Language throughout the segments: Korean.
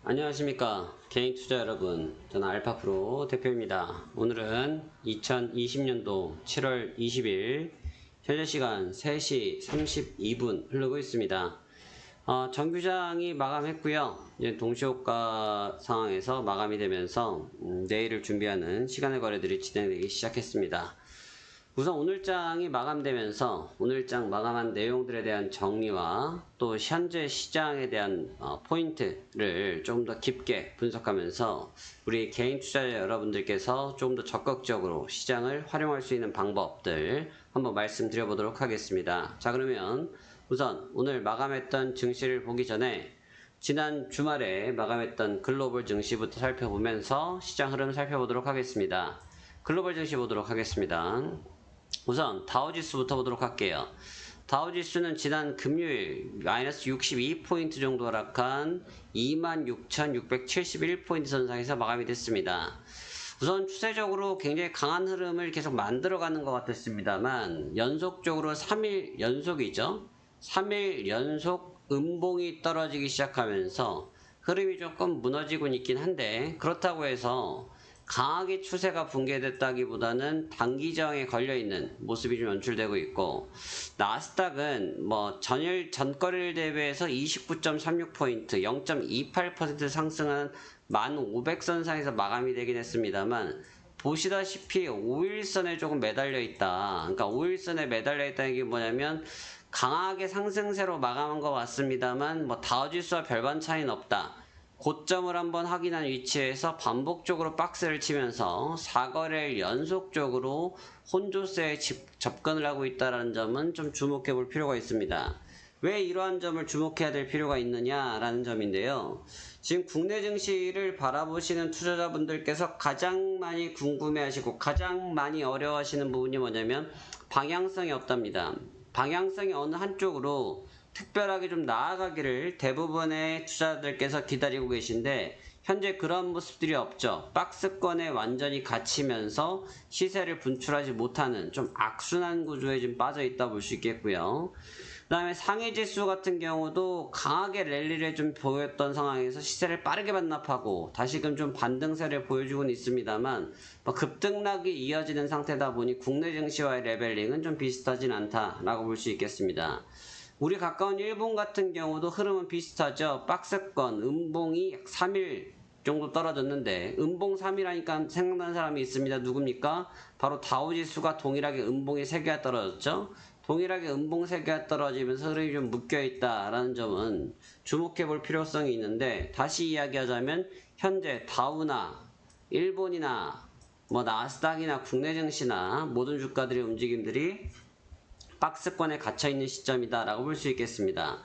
안녕하십니까 개인 투자 여러분, 저는 알파프로 대표입니다. 오늘은 2020년도 7월 20일 현재 시간 3시 32분 흐르고 있습니다. 정규장이 마감했고요. 이제 동시호가 상황에서 마감이 되면서 내일을 준비하는 시간의 거래들이 진행되기 시작했습니다. 우선 오늘장이 마감되면서 오늘장 마감한 내용들에 대한 정리와 또 현재 시장에 대한 포인트를 조금 더 깊게 분석하면서 우리 개인 투자자 여러분들께서 조금 더 적극적으로 시장을 활용할 수 있는 방법들 한번 말씀드려 보도록 하겠습니다. 자, 그러면 우선 오늘 마감했던 증시를 보기 전에 지난 주말에 마감했던 글로벌 증시부터 살펴보면서 시장 흐름 살펴보도록 하겠습니다. 글로벌 증시 보도록 하겠습니다. 우선 다우지수부터 보도록 할게요. 다우지수는 지난 금요일 마이너스 62포인트 정도 하락한 26,671포인트 선상에서 마감이 됐습니다. 우선 추세적으로 굉장히 강한 흐름을 계속 만들어가는 것 같았습니다만 연속적으로 3일 연속이죠. 3일 연속 음봉이 떨어지기 시작하면서 흐름이 조금 무너지고 있긴 한데, 그렇다고 해서 강하게 추세가 붕괴됐다기보다는 단기저항에 걸려있는 모습이 좀 연출되고 있고, 나스닥은 전일 전거래일 대비해서 29.36포인트 0.28% 상승한 1500선상에서 마감이 되긴 했습니다만, 보시다시피 5일선에 조금 매달려 있다. 그러니까 5일선에 매달려 있다는 게 뭐냐면 강하게 상승세로 마감한 것 같습니다만 다우지수와 별반 차이는 없다. 고점을 한번 확인한 위치에서 반복적으로 박스를 치면서 4거래일 연속적으로 혼조세에 접근을 하고 있다는 점은 좀 주목해 볼 필요가 있습니다. 왜 이러한 점을 주목해야 될 필요가 있느냐라는 점인데요. 지금 국내 증시를 바라보시는 투자자분들께서 가장 많이 궁금해하시고 가장 많이 어려워하시는 부분이 뭐냐면 방향성이 없답니다. 방향성이 어느 한쪽으로 특별하게 좀 나아가기를 대부분의 투자자들께서 기다리고 계신데 현재 그런 모습들이 없죠. 박스권에 완전히 갇히면서 시세를 분출하지 못하는 좀 악순환 구조에 좀 빠져 있다 볼 수 있겠고요. 그 다음에 상해지수 같은 경우도 강하게 랠리를 좀 보였던 상황에서 시세를 빠르게 반납하고 다시금 좀 반등세를 보여주고는 있습니다만 급등락이 이어지는 상태다 보니 국내 증시와의 레벨링은 좀 비슷하진 않다라고 볼 수 있겠습니다. 우리 가까운 일본 같은 경우도 흐름은 비슷하죠. 박스권 음봉이 약 3일 정도 떨어졌는데, 음봉 3일 하니까 생각나는 사람이 있습니다. 누굽니까? 바로 다우지수가 동일하게 음봉이 3개가 떨어졌죠. 동일하게 음봉 3개가 떨어지면서 흐름이 좀 묶여있다라는 점은 주목해 볼 필요성이 있는데, 다시 이야기하자면 현재 다우나 일본이나 나스닥이나 국내 증시나 모든 주가들의 움직임들이 박스권에 갇혀있는 시점이다 라고 볼 수 있겠습니다.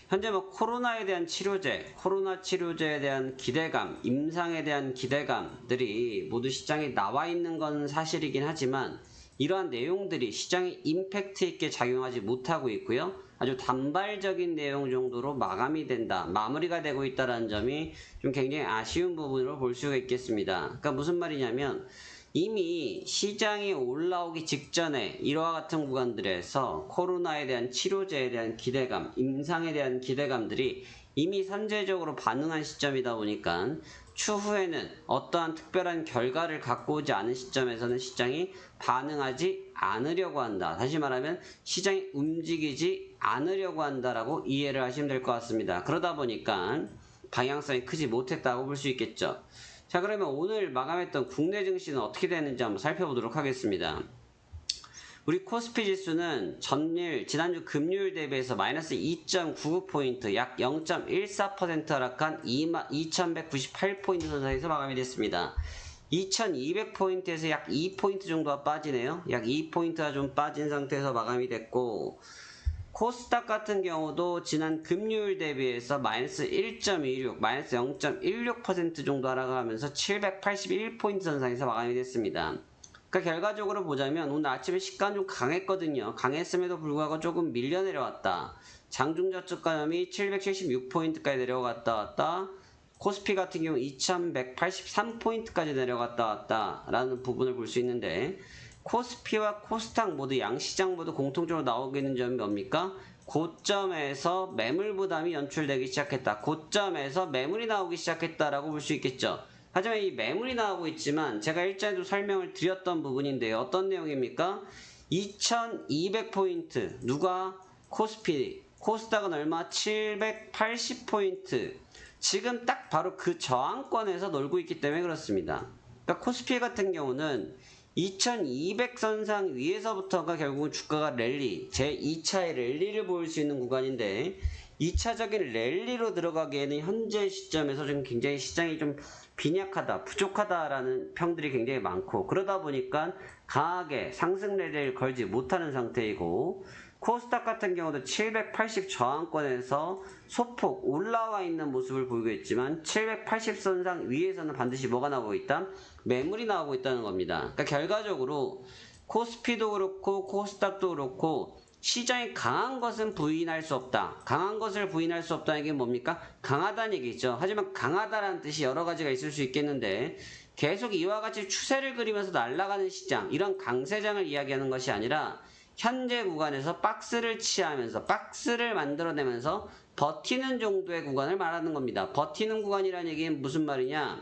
현재 코로나에 대한 치료제, 코로나 치료제에 대한 기대감, 임상에 대한 기대감들이 모두 시장에 나와 있는 건 사실이긴 하지만 이러한 내용들이 시장에 임팩트 있게 작용하지 못하고 있고요. 아주 단발적인 내용 정도로 마감이 된다, 마무리가 되고 있다는 점이 좀 굉장히 아쉬운 부분으로 볼 수가 있겠습니다. 그러니까 무슨 말이냐면 이미 시장이 올라오기 직전에 이와 같은 구간들에서 코로나에 대한 치료제에 대한 기대감, 임상에 대한 기대감들이 이미 선제적으로 반응한 시점이다 보니까 추후에는 어떠한 특별한 결과를 갖고 오지 않은 시점에서는 시장이 반응하지 않으려고 한다. 다시 말하면 시장이 움직이지 않으려고 한다라고 이해를 하시면 될 것 같습니다. 그러다 보니까 방향성이 크지 못했다고 볼 수 있겠죠. 자, 그러면 오늘 마감했던 국내 증시는 어떻게 되는지 한번 살펴보도록 하겠습니다. 우리 코스피 지수는 지난주 금요일 대비해서 마이너스 2.99포인트, 약 0.14% 하락한 2198포인트 선상에서 마감이 됐습니다. 2200포인트에서 약 2포인트 정도가 빠지네요. 약 2포인트가 좀 빠진 상태에서 마감이 됐고, 코스닥 같은 경우도 지난 금요일 대비해서 마이너스 1.26, 마이너스 0.16% 정도 하락하면서 781포인트 선상에서 마감이 됐습니다. 그러니까 결과적으로 보자면 오늘 아침에 시가는 좀 강했거든요. 강했음에도 불구하고 조금 밀려 내려왔다. 장중저축가염이 776포인트까지 내려갔다 왔다. 코스피 같은 경우 2183포인트까지 내려갔다 왔다 라는 부분을 볼 수 있는데, 코스피와 코스닥 모두 양시장 모두 공통적으로 나오게 있는 점이 뭡니까? 고점에서 매물 부담이 연출되기 시작했다. 고점에서 매물이 나오기 시작했다라고 볼 수 있겠죠. 하지만 이 매물이 나오고 있지만 제가 일전에도 설명을 드렸던 부분인데요. 어떤 내용입니까? 2200포인트 누가? 코스피. 코스닥은 얼마? 780포인트. 지금 딱 바로 그 저항권에서 놀고 있기 때문에 그렇습니다. 그러니까 코스피 같은 경우는 2200선상 위에서부터가 결국은 주가가 랠리, 제2차의 랠리를 보일 수 있는 구간인데 2차적인 랠리로 들어가기에는 현재 시점에서 좀 굉장히 시장이 좀 빈약하다, 부족하다라는 평들이 굉장히 많고 그러다 보니까 강하게 상승 랠리를 걸지 못하는 상태이고 코스닥 같은 경우도 780 저항권에서 소폭 올라와 있는 모습을 보이고 있지만 780선상 위에서는 반드시 뭐가 나오고 있다? 매물이 나오고 있다는 겁니다. 그러니까 결과적으로 코스피도 그렇고 코스닥도 그렇고 시장이 강한 것은 부인할 수 없다. 강한 것을 부인할 수 없다는 게 뭡니까? 강하다는 얘기죠. 하지만 강하다라는 뜻이 여러 가지가 있을 수 있겠는데 계속 이와 같이 추세를 그리면서 날아가는 시장, 이런 강세장을 이야기하는 것이 아니라 현재 구간에서 박스를 취하면서 박스를 만들어내면서 버티는 정도의 구간을 말하는 겁니다. 버티는 구간이라는 얘기는 무슨 말이냐?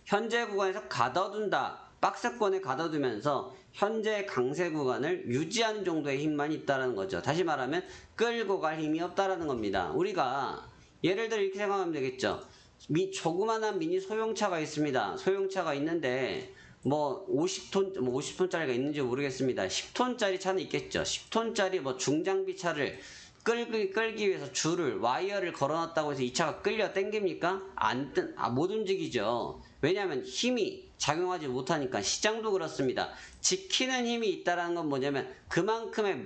현재 구간에서 가둬둔다. 박스권에 가둬두면서 현재 강세 구간을 유지하는 정도의 힘만 있다는 거죠. 다시 말하면 끌고 갈 힘이 없다는 겁니다. 우리가 예를 들어 이렇게 생각하면 되겠죠. 조그만한 미니 소형차가 있습니다. 소형차가 있는데 뭐 50톤짜리가 있는지 모르겠습니다. 10톤짜리 차는 있겠죠. 10톤짜리 뭐 중장비 차를 끌기 위해서 줄을, 와이어를 걸어놨다고 해서 이 차가 끌려 당깁니까? 못 움직이죠. 왜냐하면 힘이 작용하지 못하니까. 시장도 그렇습니다. 지키는 힘이 있다는 건 뭐냐면 그만큼의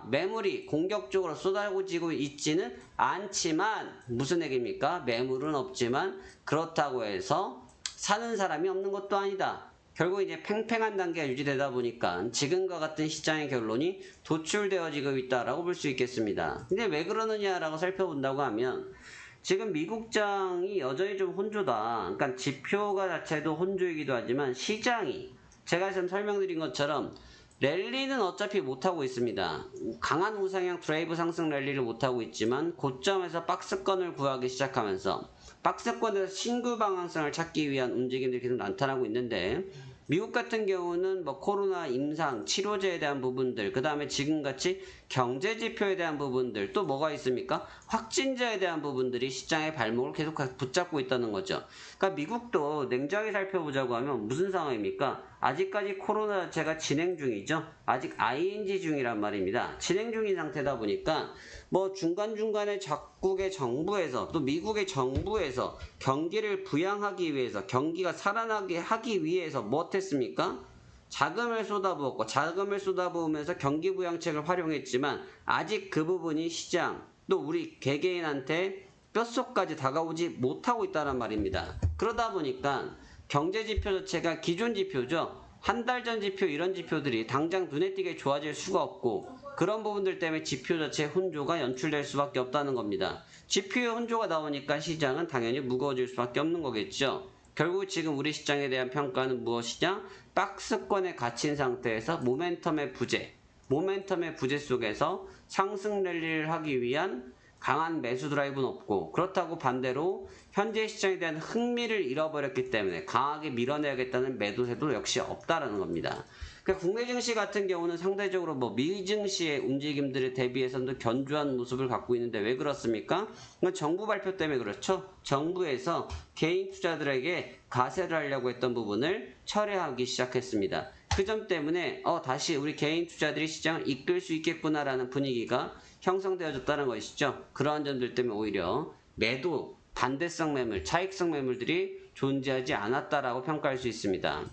매물이 공격적으로 쏟아지고 있지는 않지만 무슨 얘기입니까? 매물은 없지만 그렇다고 해서 사는 사람이 없는 것도 아니다. 결국 이제 팽팽한 단계가 유지되다 보니까 지금과 같은 시장의 결론이 도출되어지고 있다라고 볼 수 있겠습니다. 근데 왜 그러느냐라고 살펴본다고 하면 지금 미국장이 여전히 좀 혼조다. 그러니까 지표가 자체도 혼조이기도 하지만 시장이 제가 지금 설명드린 것처럼 랠리는 어차피 못하고 있습니다. 강한 우상향 드라이브 상승 랠리를 못하고 있지만 고점에서 박스권을 구하기 시작하면서 박스권에서 신규 방향성을 찾기 위한 움직임들이 계속 나타나고 있는데 미국 같은 경우는 뭐 코로나 임상 치료제에 대한 부분들, 그 다음에 지금같이 경제 지표에 대한 부분들, 또 뭐가 있습니까? 확진자에 대한 부분들이 시장의 발목을 계속 붙잡고 있다는 거죠. 그러니까 미국도 냉정히 살펴보자고 하면 무슨 상황입니까? 아직까지 코로나 자체가 진행 중이죠. 아직 ING 중이란 말입니다. 진행 중인 상태다 보니까 뭐 중간중간에 각국의 정부에서 또 미국의 정부에서 경기를 부양하기 위해서 경기가 살아나게 하기 위해서 뭐 했습니까? 자금을 쏟아부었고 자금을 쏟아부으면서 경기 부양책을 활용했지만 아직 그 부분이 시장 또 우리 개개인한테 뼛속까지 다가오지 못하고 있다는 말입니다. 그러다 보니까 경제 지표 자체가 기존 지표죠. 한 달 전 지표 이런 지표들이 당장 눈에 띄게 좋아질 수가 없고 그런 부분들 때문에 지표 자체의 혼조가 연출될 수밖에 없다는 겁니다. 지표의 혼조가 나오니까 시장은 당연히 무거워질 수밖에 없는 거겠죠. 결국 지금 우리 시장에 대한 평가는 무엇이냐? 박스권에 갇힌 상태에서 모멘텀의 부재 속에서 상승 랠리를 하기 위한 강한 매수 드라이브는 없고 그렇다고 반대로 현재 시장에 대한 흥미를 잃어버렸기 때문에 강하게 밀어내야겠다는 매도세도 역시 없다라는 겁니다. 그러니까 국내 증시 같은 경우는 상대적으로 뭐 미 증시의 움직임들에 대비해서도 견조한 모습을 갖고 있는데 왜 그렇습니까? 정부 발표 때문에 그렇죠. 정부에서 개인 투자들에게 가세를 하려고 했던 부분을 철회하기 시작했습니다. 그 점 때문에 다시 우리 개인 투자들이 시장을 이끌 수 있겠구나라는 분위기가 형성되어졌다는 것이죠. 그러한 점들 때문에 오히려 매도, 반대성 매물, 차익성 매물들이 존재하지 않았다라고 평가할 수 있습니다.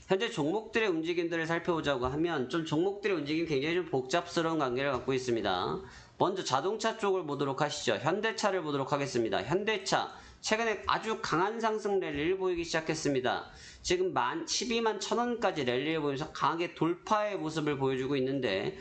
현재 종목들의 움직임들을 살펴보자고 하면 좀 종목들의 움직임이 굉장히 좀 복잡스러운 관계를 갖고 있습니다. 먼저 자동차 쪽을 보도록 하시죠. 현대차를 보도록 하겠습니다. 현대차 최근에 아주 강한 상승 랠리를 보이기 시작했습니다. 지금 12만 1,000원까지 랠리를 보이면서 강하게 돌파의 모습을 보여주고 있는데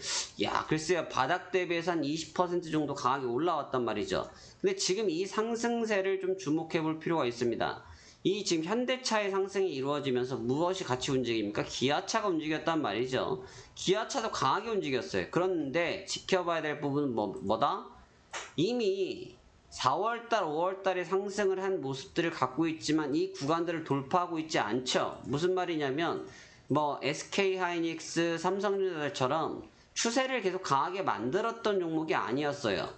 글쎄요. 바닥 대비해서 한 20% 정도 강하게 올라왔단 말이죠. 근데 지금 이 상승세를 좀 주목해 볼 필요가 있습니다. 이 지금 현대차의 상승이 이루어지면서 무엇이 같이 움직입니까? 기아차가 움직였단 말이죠. 기아차도 강하게 움직였어요. 그런데 지켜봐야 될 부분은 뭐다? 이미 4월달, 5월달에 상승을 한 모습들을 갖고 있지만 이 구간들을 돌파하고 있지 않죠. 무슨 말이냐면 뭐 SK하이닉스, 삼성전자처럼 추세를 계속 강하게 만들었던 종목이 아니었어요.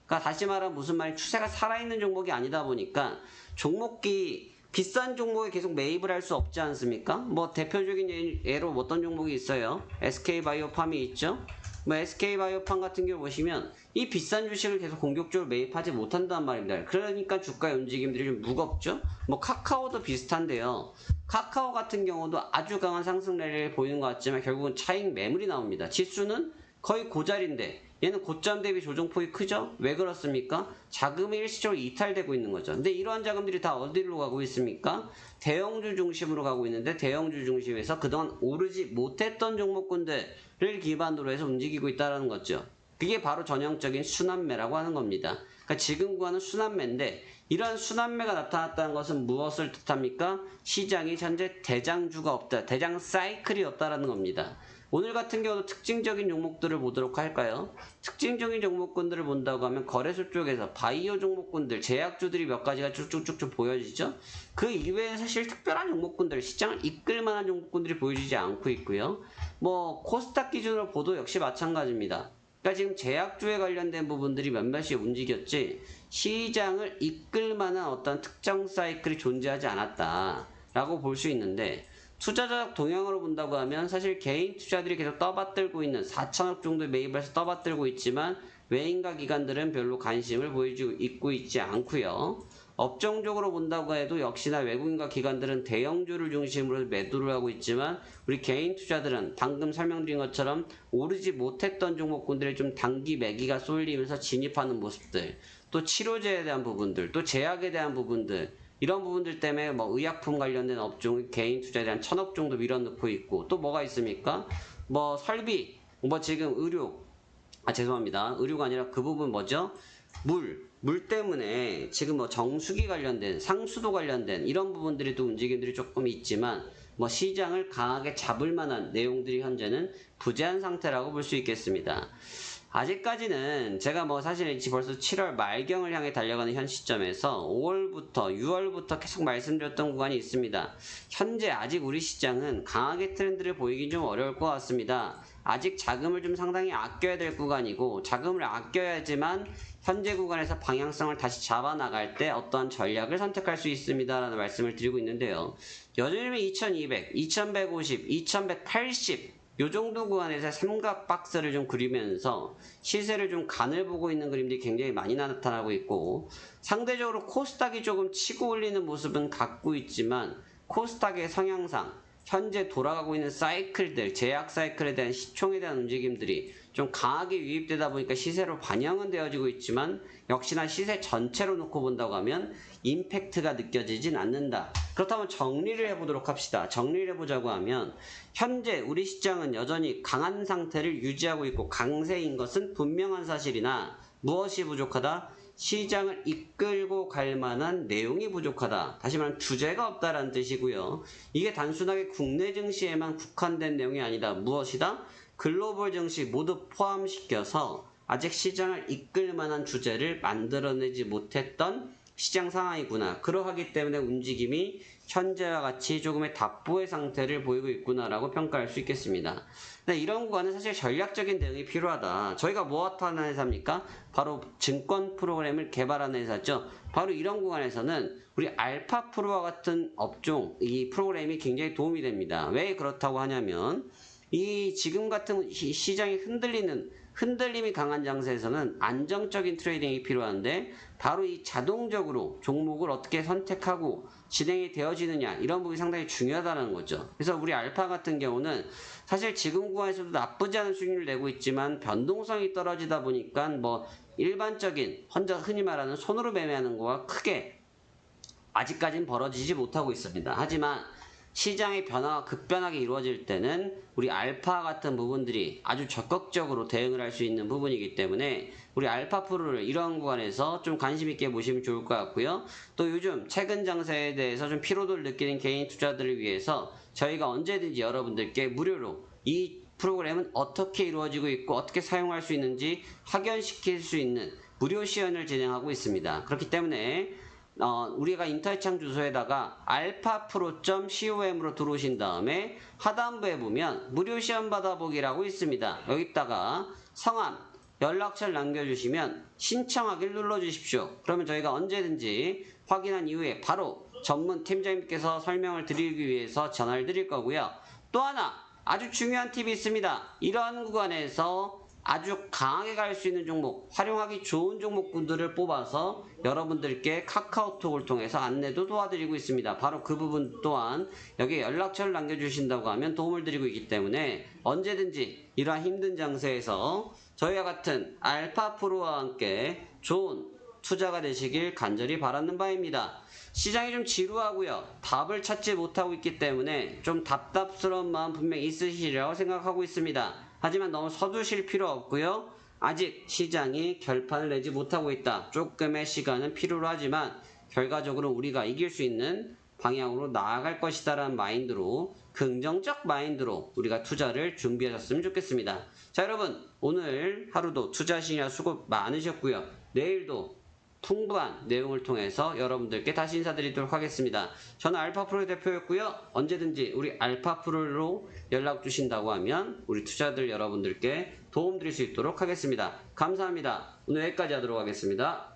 그러니까 다시 말하면 무슨 말이 추세가 살아있는 종목이 아니다 보니까 종목이 비싼 종목에 계속 매입을 할 수 없지 않습니까? 뭐 대표적인 예로 어떤 종목이 있어요? SK바이오팜이 있죠? 뭐 SK바이오팜 같은 경우 보시면 이 비싼 주식을 계속 공격적으로 매입하지 못한단 말입니다. 그러니까 주가의 움직임들이 좀 무겁죠? 뭐 카카오도 비슷한데요. 카카오 같은 경우도 아주 강한 상승 랠리를 보이는 것 같지만 결국은 차익 매물이 나옵니다. 지수는 거의 고자리인데 얘는 고점 대비 조정폭이 크죠? 왜 그렇습니까? 자금이 일시적으로 이탈되고 있는 거죠. 근데 이러한 자금들이 다 어디로 가고 있습니까? 대형주 중심으로 가고 있는데 대형주 중심에서 그동안 오르지 못했던 종목군들을 기반으로 해서 움직이고 있다는 거죠. 그게 바로 전형적인 순환매라고 하는 겁니다. 그러니까 지금 구간은 순환매인데 이러한 순환매가 나타났다는 것은 무엇을 뜻합니까? 시장이 현재 대장주가 없다. 대장 사이클이 없다라는 겁니다. 오늘 같은 경우도 특징적인 종목들을 보도록 할까요? 특징적인 종목군들을 본다고 하면 거래소 쪽에서 바이오 종목군들, 제약주들이 몇 가지가 쭉쭉쭉쭉 보여지죠? 그 이외에 사실 특별한 종목군들, 시장을 이끌 만한 종목군들이 보여지지 않고 있고요. 뭐 코스닥 기준으로 보도 역시 마찬가지입니다. 그러니까 지금 제약주에 관련된 부분들이 몇몇이 움직였지 시장을 이끌 만한 어떤 특정 사이클이 존재하지 않았다라고 볼 수 있는데 투자적 동향으로 본다고 하면 사실 개인 투자들이 계속 떠받들고 있는 4천억 정도 매입해서 떠받들고 있지만 외인과 기관들은 별로 관심을 보이고 있지 않고요. 업종적으로 본다고 해도 역시나 외국인과 기관들은 대형주를 중심으로 매도를 하고 있지만 우리 개인 투자들은 방금 설명드린 것처럼 오르지 못했던 종목군들의 좀 단기 매기가 쏠리면서 진입하는 모습들, 또 치료제에 대한 부분들, 또 제약에 대한 부분들, 이런 부분들 때문에 뭐 의약품 관련된 업종 개인 투자에 대한 1,000억 정도 밀어넣고 있고 또 뭐가 있습니까? 뭐 설비, 뭐 지금 죄송합니다. 의료가 아니라 그 부분 뭐죠? 물 때문에 지금 뭐 정수기 관련된, 상수도 관련된 이런 부분들이 또 움직임들이 조금 있지만 뭐 시장을 강하게 잡을 만한 내용들이 현재는 부재한 상태라고 볼 수 있겠습니다. 아직까지는 제가 뭐 사실 벌써 7월 말경을 향해 달려가는 현 시점에서 5월부터 6월부터 계속 말씀드렸던 구간이 있습니다. 현재 아직 우리 시장은 강하게 트렌드를 보이긴 좀 어려울 것 같습니다. 아직 자금을 좀 상당히 아껴야 될 구간이고 자금을 아껴야지만 현재 구간에서 방향성을 다시 잡아나갈 때 어떠한 전략을 선택할 수 있습니다 라는 말씀을 드리고 있는데요. 여전히 2200, 2150, 2180 요 정도 구간에서 삼각 박스를 좀 그리면서 시세를 좀 간을 보고 있는 그림들이 굉장히 많이 나타나고 있고 상대적으로 코스닥이 조금 치고 올리는 모습은 갖고 있지만 코스닥의 성향상 현재 돌아가고 있는 사이클들, 제약 사이클에 대한 시총에 대한 움직임들이 좀 강하게 유입되다 보니까 시세로 반영은 되어지고 있지만 역시나 시세 전체로 놓고 본다고 하면 임팩트가 느껴지진 않는다. 그렇다면 정리를 해보도록 합시다. 정리를 해보자고 하면 현재 우리 시장은 여전히 강한 상태를 유지하고 있고 강세인 것은 분명한 사실이나 무엇이 부족하다? 시장을 이끌고 갈 만한 내용이 부족하다. 다시 말하면 주제가 없다라는 뜻이고요. 이게 단순하게 국내 증시에만 국한된 내용이 아니다. 무엇이다? 글로벌 증시 모두 포함시켜서 아직 시장을 이끌 만한 주제를 만들어내지 못했던 시장 상황이구나. 그러하기 때문에 움직임이 현재와 같이 조금의 답보의 상태를 보이고 있구나라고 평가할 수 있겠습니다. 근데 이런 구간은 사실 전략적인 대응이 필요하다. 저희가 무엇 하는 회사입니까? 바로 증권 프로그램을 개발하는 회사죠. 바로 이런 구간에서는 우리 알파 프로와 같은 업종, 이 프로그램이 굉장히 도움이 됩니다. 왜 그렇다고 하냐면 이 지금 같은 시장이 흔들림이 강한 장세에서는 안정적인 트레이딩이 필요한데 바로 이 자동적으로 종목을 어떻게 선택하고 진행이 되어지느냐 이런 부분이 상당히 중요하다는 거죠. 그래서 우리 알파 같은 경우는 사실 지금 구간에서도 나쁘지 않은 수익률을 내고 있지만 변동성이 떨어지다 보니까 뭐 일반적인 흔히 말하는 손으로 매매하는 거와 크게 아직까지는 벌어지지 못하고 있습니다. 하지만 시장의 변화가 급변하게 이루어질 때는 우리 알파 같은 부분들이 아주 적극적으로 대응을 할 수 있는 부분이기 때문에 우리 알파 프로를 이런 구간에서 좀 관심 있게 보시면 좋을 것 같고요. 또 요즘 최근 장세에 대해서 좀 피로도를 느끼는 개인 투자들을 위해서 저희가 언제든지 여러분들께 무료로 이 프로그램은 어떻게 이루어지고 있고 어떻게 사용할 수 있는지 확인시킬 수 있는 무료 시연을 진행하고 있습니다. 그렇기 때문에 우리가 인터넷창 주소에다가 alphapro.com으로 들어오신 다음에 하단부에 보면 무료 시험 받아보기라고 있습니다. 여기다가 성함, 연락처를 남겨주시면 신청하기를 눌러주십시오. 그러면 저희가 언제든지 확인한 이후에 바로 전문 팀장님께서 설명을 드리기 위해서 전화를 드릴 거고요. 또 하나 아주 중요한 팁이 있습니다. 이러한 구간에서 아주 강하게 갈 수 있는 종목, 활용하기 좋은 종목군들을 뽑아서 여러분들께 카카오톡을 통해서 안내도 도와드리고 있습니다. 바로 그 부분 또한 여기에 연락처를 남겨주신다고 하면 도움을 드리고 있기 때문에 언제든지 이러한 힘든 장세에서 저희와 같은 알파프로와 함께 좋은 투자가 되시길 간절히 바라는 바입니다. 시장이 좀 지루하고요. 답을 찾지 못하고 있기 때문에 좀 답답스러운 마음 분명히 있으시리라고 생각하고 있습니다. 하지만 너무 서두실 필요 없고요. 아직 시장이 결판을 내지 못하고 있다. 조금의 시간은 필요로 하지만 결과적으로 우리가 이길 수 있는 방향으로 나아갈 것이다 라는 마인드로, 긍정적 마인드로 우리가 투자를 준비하셨으면 좋겠습니다. 자, 여러분 오늘 하루도 투자하시느라 수고 많으셨고요. 내일도 풍부한 내용을 통해서 여러분들께 다시 인사드리도록 하겠습니다. 저는 알파프로의 대표였고요. 언제든지 우리 알파프로로 연락 주신다고 하면 우리 투자들 여러분들께 도움 드릴 수 있도록 하겠습니다. 감사합니다. 오늘 여기까지 하도록 하겠습니다.